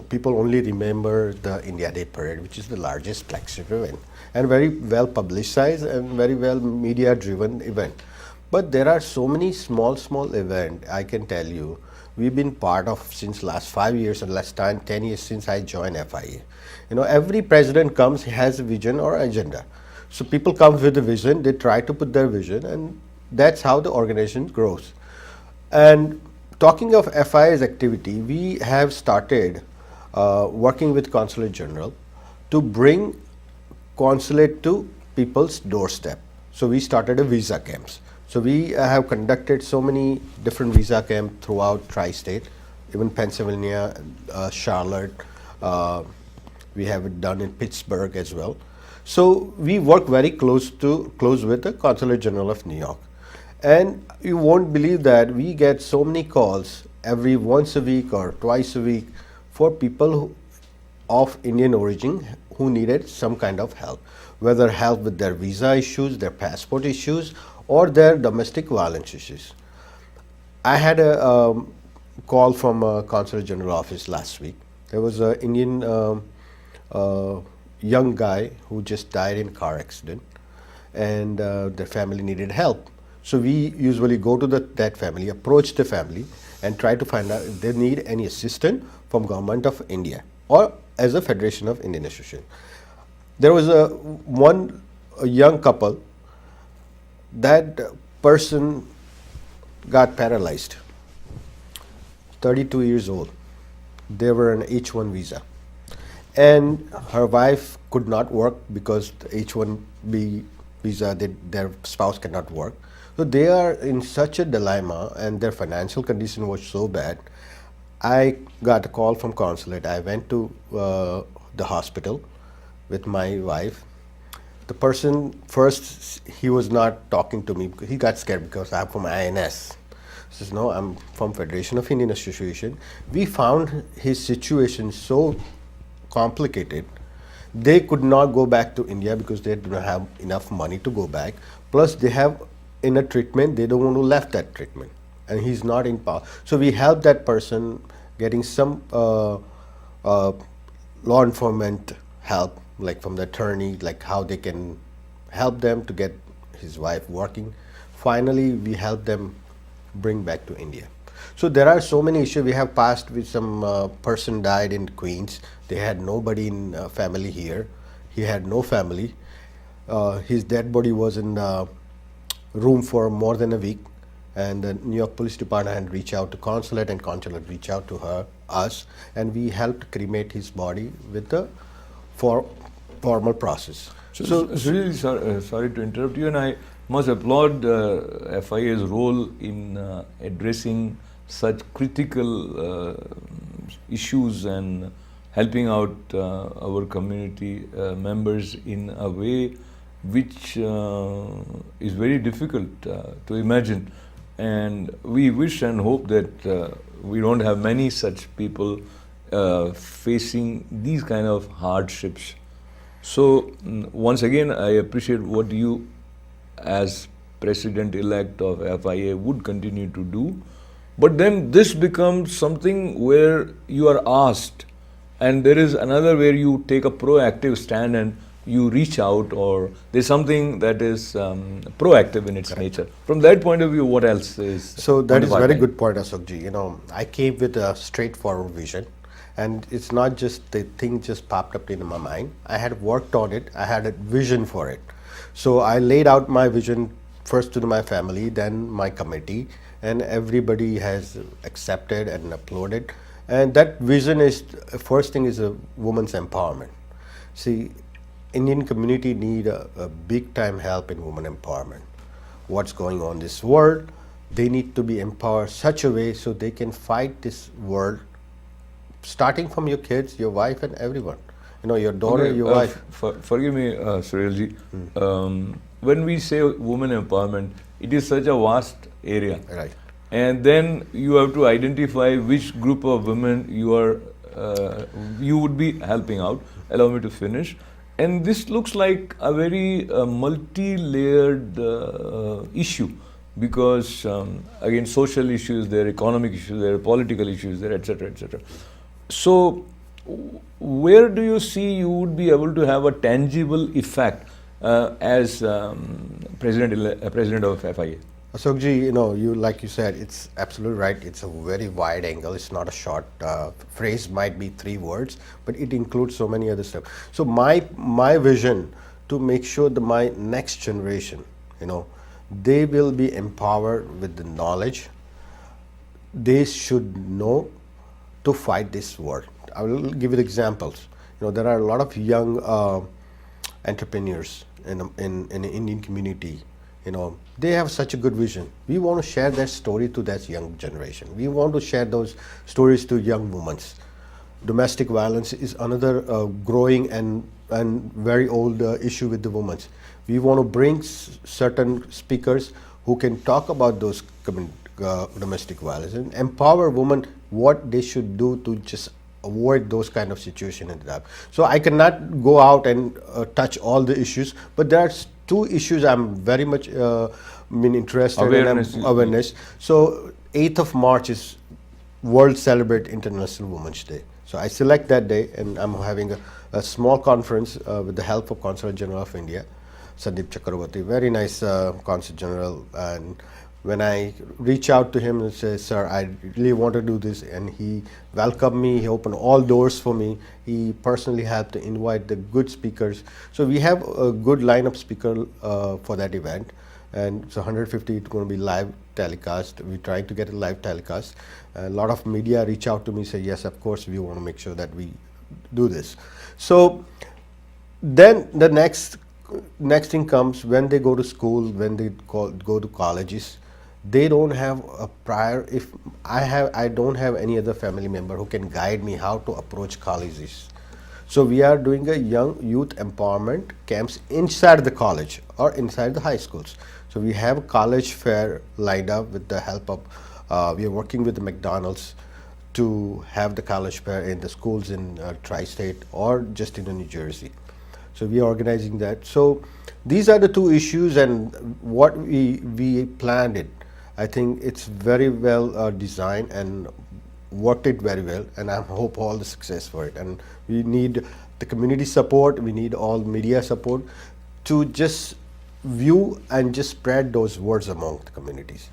people only remember the India Day Parade, which is the largest flagship event and very well publicized and very well media driven event. But there are so many small events, I can tell you, we've been part of since last 5 years and last 10 years since I joined FIA. Every president comes, he has a vision or agenda. So people come with a vision, they try to put their vision, and that's how the organization grows. And talking of FIA's activity, we have started working with Consulate General to bring consulate to people's doorstep. So we started a visa camps. So we have conducted so many different visa camps throughout tri-state, even Pennsylvania, Charlotte. We have it done in Pittsburgh as well. So we work very close with the Consulate General of New York. And you won't believe that we get so many calls every once a week or twice a week for people of Indian origin who needed some kind of help, whether help with their visa issues, their passport issues, or their domestic violence issues. I had a call from a Consulate General office last week. There was an Indian young guy who just died in a car accident, and their family needed help. So we usually go to that family, approach the family, and try to find out if they need any assistance from Government of India or as a Federation of Indian Association. There was a young couple. That person got paralyzed, 32 years old. They were on H1 visa. And her wife could not work because the H1B visa, their spouse cannot work. So they are in such a dilemma and their financial condition was so bad. I got a call from consulate. I went to the hospital with my wife. The person, first, he was not talking to me because he got scared because I'm from INS. He says, no, I'm from Federation of Indian Association. We found his situation so complicated. They could not go back to India because they do not have enough money to go back. Plus, they have in a treatment, they don't want to left that treatment. And he's not in power. So we help that person getting some law enforcement help, like from the attorney, like how they can help them to get his wife working. Finally, we help them bring back to India. So there are so many issues. We have passed with some person died in Queens. They had nobody in family here. He had no family. His dead body was in the room for more than a week. And the New York Police Department had reached out to consulate, and consulate reached out to us, and we helped cremate his body with the formal process. So really sorry to interrupt you, and I must applaud FIA's role in addressing such critical issues and helping out our community members in a way which is very difficult to imagine. And we wish and hope that we don't have many such people facing these kind of hardships. So once again, I appreciate what you as President-elect of FIA would continue to do. But then this becomes something where you are asked, and there is another where you take a proactive stand and you reach out, or there's something that is proactive in its Correct. nature. From that point of view, what else is? So that is a very good point, Ashokji. I came with a straightforward vision, and it's not just the thing just popped up in my mind. I had worked on it. I had a vision for it. So I laid out my vision first to my family, then my committee, and everybody has accepted and applauded. And that vision is, first thing is a woman's empowerment. See, Indian community need a big time help in women empowerment. What's going on in this world, they need to be empowered such a way so they can fight this world, starting from your kids, your wife, and everyone. Your daughter, Okay, your wife. Forgive me, Srujal. When we say women empowerment, it is such a vast area. Right. And then you have to identify which group of women you would be helping out. Allow me to finish. And this looks like a very multi-layered issue, because again, social issues there, economic issues there, political issues there, etc., etc. So where do you see you would be able to have a tangible effect as president of FIA? Ashokji, you like you said, it's absolutely right. It's a very wide angle. It's not a short phrase. Might be 3 words, but it includes so many other stuff. So my vision to make sure that my next generation, they will be empowered with the knowledge. They should know to fight this war. I will give you examples. There are a lot of young entrepreneurs in the Indian community. They have such a good vision. We want to share that story to that young generation. We want to share those stories to young women. Domestic violence is another growing and very old issue with the women. We want to bring certain speakers who can talk about those domestic violence and empower women what they should do to just avoid those kind of situation in that. So I cannot go out and touch all the issues, but there are 2 issues I'm very much interested Awareness. in. Awareness. So 8th of March is World Celebrate International Women's Day. So I select that day, and I'm having a small conference with the help of Consul General of India, Sandeep Chakraborty, very nice Consul General. And when I reach out to him and say, sir, I really want to do this, and he welcomed me, he opened all doors for me, he personally helped to invite the good speakers. So we have a good lineup speaker for that event, and so 150 it's going to be live telecast. We're trying to get a live telecast. A lot of media reach out to me, say, yes, of course, we want to make sure that we do this. So then the next thing comes when they go to school, when they go to colleges. They don't have a prior. If I don't have any other family member who can guide me how to approach colleges. So we are doing a young youth empowerment camps inside the college or inside the high schools. So we have a college fair lined up with the help of. We are working with the McDonald's to have the college fair in the schools in tri-state or just in New Jersey. So we are organizing that. So these are the 2 issues, and what we planned it. I think it's very well designed and worked it very well, and I hope all the success for it. And we need the community support, we need all media support to just view and just spread those words among the communities.